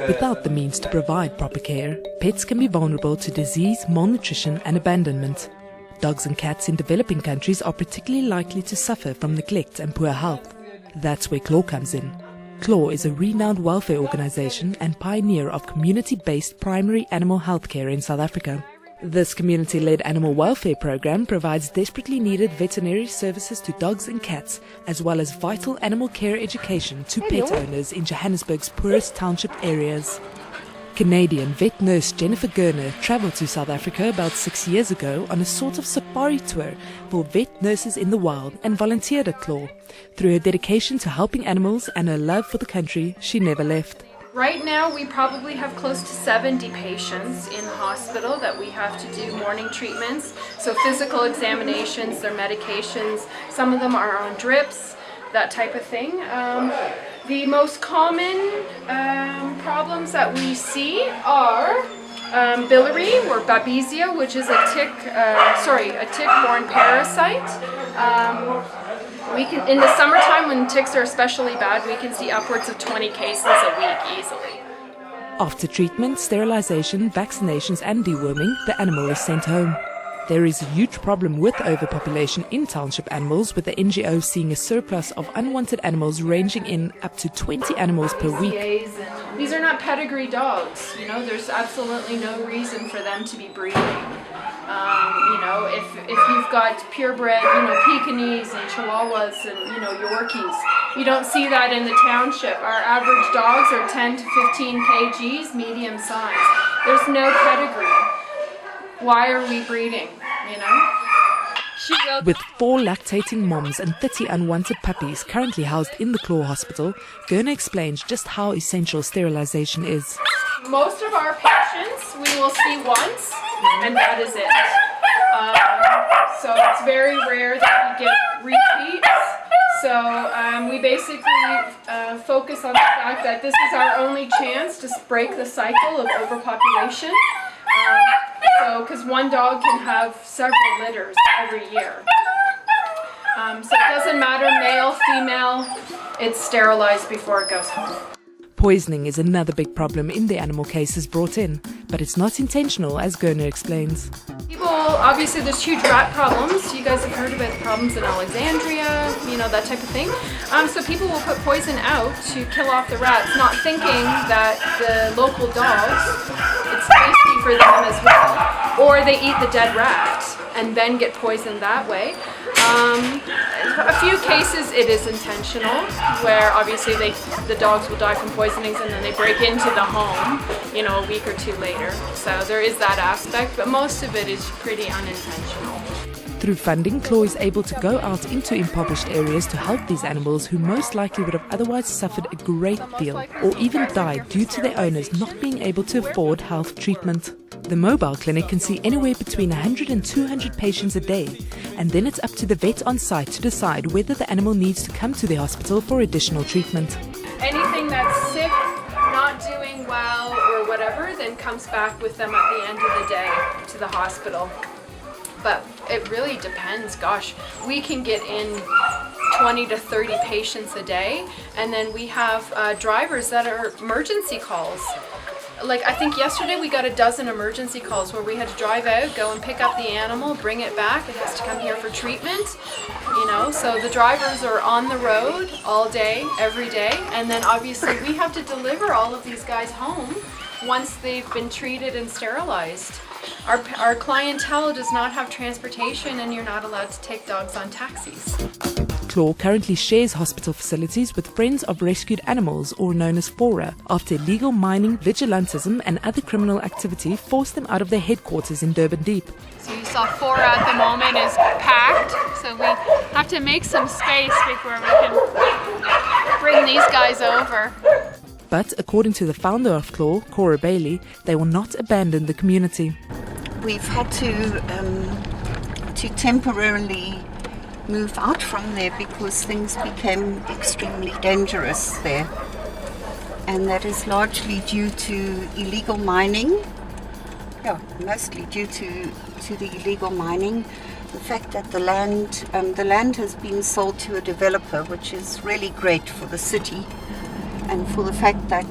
Without the means to provide proper care, pets can be vulnerable to disease, malnutrition and abandonment. Dogs and cats in developing countries are particularly likely to suffer from neglect and poor health. That's where CLAW comes in. CLAW is a renowned welfare organisation and pioneer of community-based primary animal health care in South Africa. This community-led animal welfare program provides desperately needed veterinary services to dogs and cats, as well as vital animal care education to pet owners in Johannesburg's poorest township areas. Canadian vet nurse Jennifer Gerner travelled to South Africa about 6 years ago on a sort of safari tour for vet nurses in the wild and volunteered at CLAW. Through her dedication to helping animals and her love for the country, she never left. Right now we probably have close to 70 patients in hospital that we have to do morning treatments. So physical examinations, their medications, some of them are on drips, that type of thing. The most common problems that we see are biliary or babesia, which is a tick-borne parasite. In the summertime, when ticks are especially bad, we can see upwards of 20 cases a week easily. After treatment, sterilization, vaccinations and deworming, the animal is sent home. There is a huge problem with overpopulation in township animals, with the NGO seeing a surplus of unwanted animals ranging in up to 20 animals per week. These are not pedigree dogs. There's absolutely no reason for them to be breeding. If you've got purebred, Pekingese and Chihuahuas and, Yorkies, you don't see that in the township. Our average dogs are 10 to 15 kgs, medium size. There's no pedigree. Why are we breeding, With 4 lactating moms and 30 unwanted puppies currently housed in the CLAW hospital, Gerner explains just how essential sterilization is. Most of our patients we will see once, and that is it. So it's very rare that we get repeats. So we basically focus on the fact that this is our only chance to break the cycle of overpopulation. Because one dog can have several litters every year. So it doesn't matter, male, female, it's sterilized before it goes home. Poisoning is another big problem in the animal cases brought in, but it's not intentional, as Gerner explains. Obviously there's huge rat problems. You guys have heard about the problems in Alexandria, that type of thing. So people will put poison out to kill off the rats, not thinking that the local dogs, it's tasty for them as well. Or they eat the dead rat and then get poisoned that way. A few cases it is intentional, where obviously the dogs will die from poisonings and then they break into the home, a week or two later. So there is that aspect, but most of it is pretty unintentional. Through funding, CLAW is able to go out into impoverished areas to help these animals who most likely would have otherwise suffered a great deal or even died due to their owners not being able to afford health treatment. The mobile clinic can see anywhere between 100 and 200 patients a day, and then it's up to the vet on site to decide whether the animal needs to come to the hospital for additional treatment. Anything that's sick, not doing well or whatever, then comes back with them at the end of the day to the hospital. But it really depends. Gosh, we can get in 20 to 30 patients a day, and then we have drivers that are emergency calls. Like, I think yesterday we got a dozen emergency calls where we had to drive out, go and pick up the animal, bring it back. It has to come here for treatment, so the drivers are on the road all day, every day, and then obviously we have to deliver all of these guys home once they've been treated and sterilized. Our clientele does not have transportation, and you're not allowed to take dogs on taxis. CLAW currently shares hospital facilities with Friends of Rescued Animals, or known as FORA, after illegal mining, vigilantism and other criminal activity forced them out of their headquarters in Durban Deep. So you saw FORA at the moment is packed, so we have to make some space before we can bring these guys over. But according to the founder of CLAW, Cora Bailey, they will not abandon the community. We've had to temporarily move out from there because things became extremely dangerous there. And that is largely due to illegal mining. Yeah, mostly due to the illegal mining. The fact that the land has been sold to a developer, which is really great for the city. And for the fact that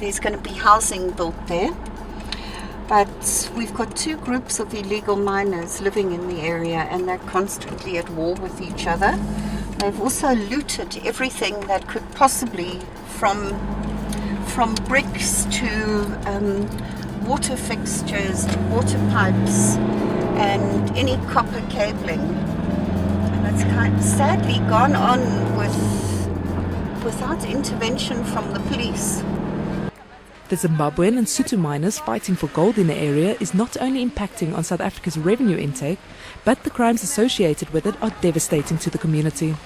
there's going to be housing built there. But we've got two groups of illegal miners living in the area, and they're constantly at war with each other. They've also looted everything that could possibly, from bricks to water fixtures, to water pipes, and any copper cabling. And it's sadly gone on without intervention from the police. The Zimbabwean and Sotho miners fighting for gold in the area is not only impacting on South Africa's revenue intake, but the crimes associated with it are devastating to the community.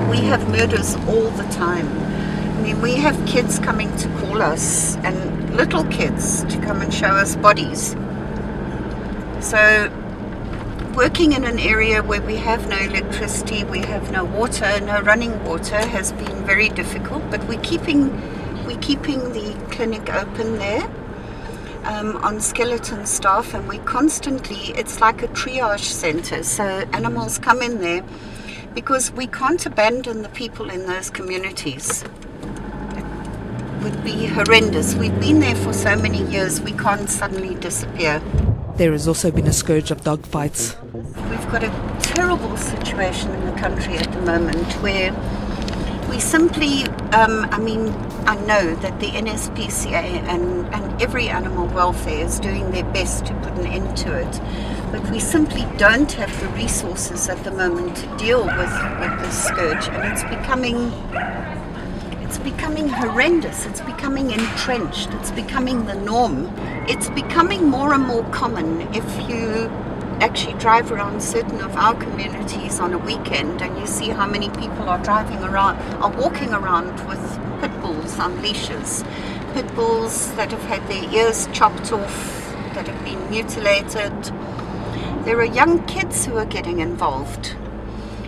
We have murders all the time. I mean, we have kids coming to call us, and little kids to come and show us bodies. So, working in an area where we have no electricity, we have no water, no running water, has been very difficult, but we're keeping the clinic open there on skeleton staff, and we constantly, it's like a triage center, so animals come in there because we can't abandon the people in those communities. It would be horrendous. We've been there for so many years, we can't suddenly disappear. There has also been a scourge of dog fights. We've got a terrible situation in the country at the moment where we simply, I know that the NSPCA and every animal welfare is doing their best to put an end to it, but we simply don't have the resources at the moment to deal with this scourge, and it's becoming horrendous, it's becoming entrenched, it's becoming the norm. It's becoming more and more common if you actually drive around certain of our communities on a weekend and you see how many people are walking around with pit bulls on leashes. Pit bulls that have had their ears chopped off, that have been mutilated. There are young kids who are getting involved.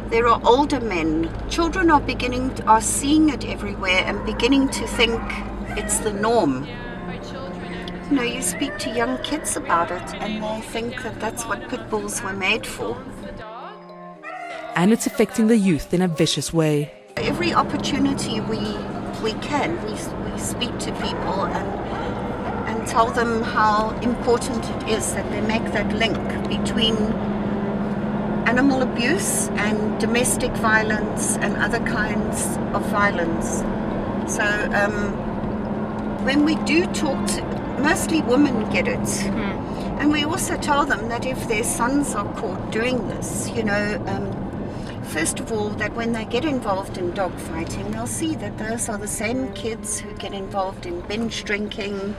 There are older men. Children are seeing it everywhere and beginning to think it's the norm. You know, you speak to young kids about it and they think that that's what pit bulls were made for. And it's affecting the youth in a vicious way. Every opportunity we speak to people and tell them how important it is that they make that link between animal abuse and domestic violence and other kinds of violence. So when we do talk to, mostly women get it. And we also tell them that if their sons are caught doing this, first of all, that when they get involved in dog fighting, they'll see that those are the same kids who get involved in binge drinking,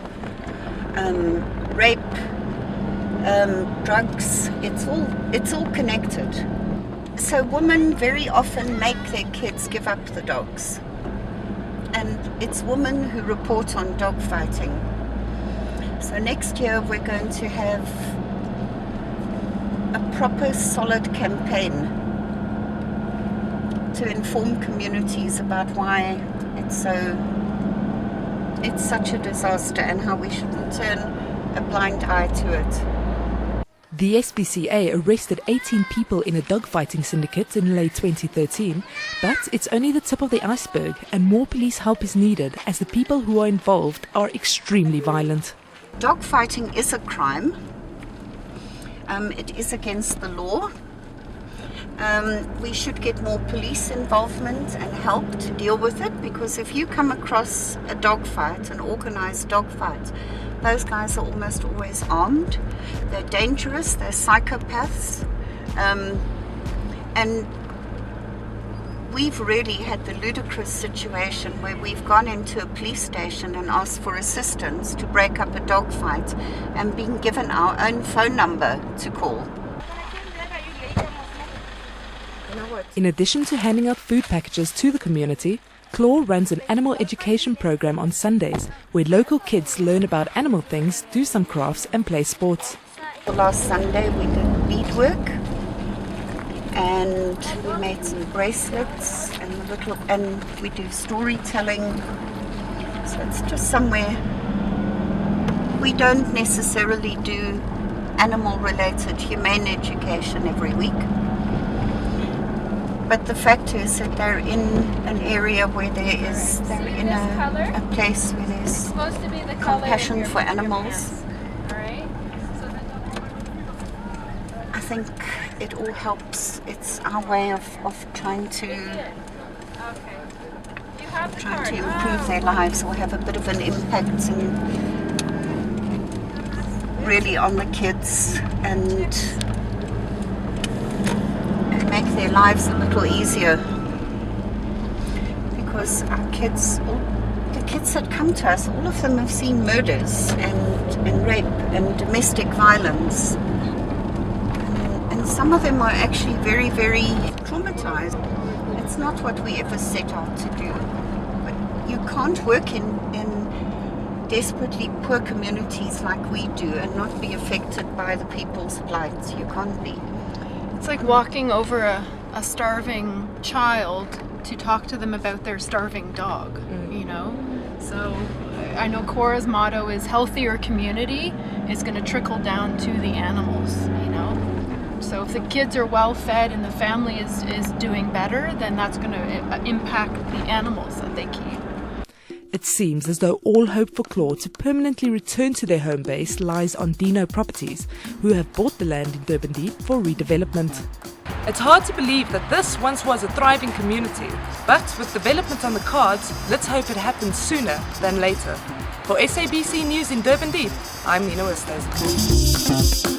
rape, drugs. It's all connected. So women very often make their kids give up the dogs, and it's women who report on dog fighting. So next year we're going to have a proper solid campaign to inform communities about why it's such a disaster and how we shouldn't turn a blind eye to it. The SPCA arrested 18 people in a dogfighting syndicate in late 2013, but it's only the tip of the iceberg and more police help is needed as the people who are involved are extremely violent. Dogfighting is a crime. It is against the law. We should get more police involvement and help to deal with it, because if you come across a dogfight, an organized dogfight, those guys are almost always armed. They're dangerous, they're psychopaths, and we've really had the ludicrous situation where we've gone into a police station and asked for assistance to break up a dogfight and been given our own phone number to call. In addition to handing out food packages to the community, Claw runs an animal education program on Sundays where local kids learn about animal things, do some crafts and play sports. Last Sunday we did beadwork and we made some bracelets and we do storytelling. So it's just somewhere. We don't necessarily do animal related humane education every week. But the fact is that they're in an area where they're in a place where there's Supposed to be the compassion for animals. Alright? I think it all helps. It's our way of trying to improve their lives or have a bit of an impact really on the kids and make their lives a little easier. Because our kids, the kids that come to us, all of them have seen murders and rape and domestic violence. And some of them are actually very, very traumatized. It's not what we ever set out to do. But you can't work in desperately poor communities like we do and not be affected by the people's plight. You can't be. It's like walking over a starving child to talk to them about their starving dog, you know? So I know Cora's motto is healthier community is going to trickle down to the animals, you know? So if the kids are well fed and the family is doing better, then that's going to impact the animals that they keep. It seems as though all hope for Claude to permanently return to their home base lies on Dino Properties, who have bought the land in Durban Deep for redevelopment. It's hard to believe that this once was a thriving community, but with development on the cards, let's hope it happens sooner than later. For SABC News in Durban Deep, I'm Oosthuizen.